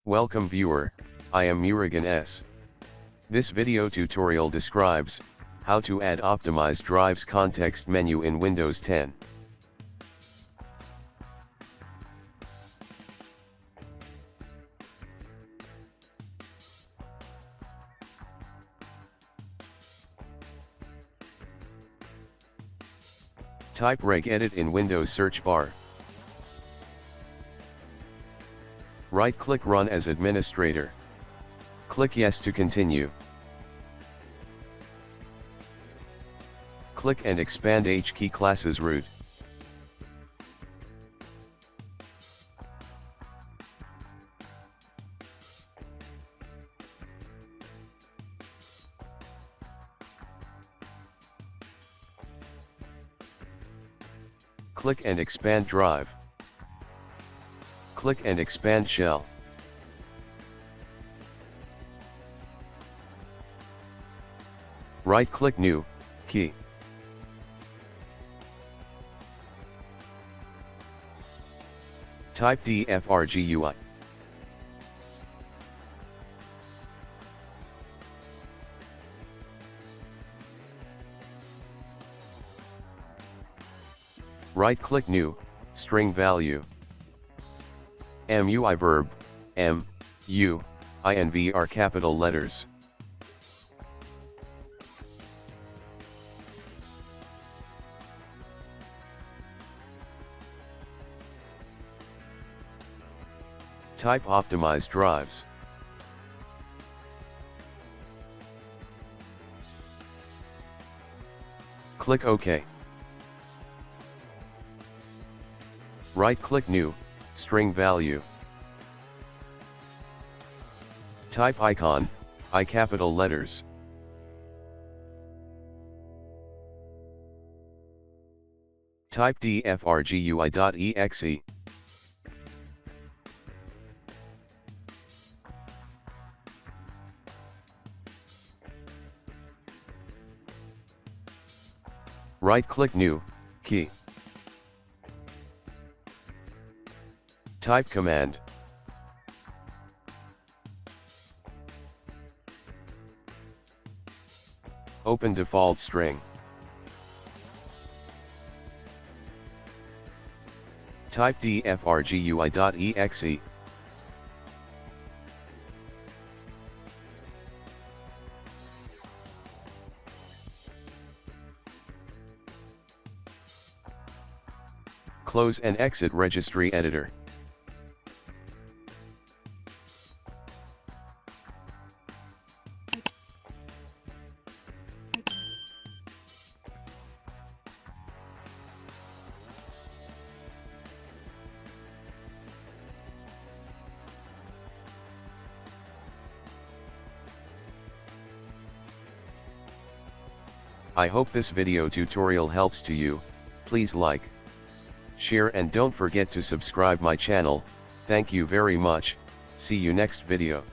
Welcome viewer, I am Murugan S. This video tutorial describes how to add optimized drives context menu in Windows 10. Type regedit in Windows search bar. Right-click Run as administrator. Click Yes to continue. Click and expand HKey classes root. Click and expand drive. Click and expand shell. Right-click New Key. Type DFRGUI. Right-click New String Value. MUI verb, M, U, INV are capital letters. Type optimized drives. Click OK. Right-click New String Value. Type icon, I capital letters. Type dfrgui.exe. Right-click New Key. Type command. Open default string. Type dfrgui.exe. Close and exit registry editor. I hope this video tutorial helps to you. Please like, share and don't forget to subscribe my channel. Thank you very much. See you next video.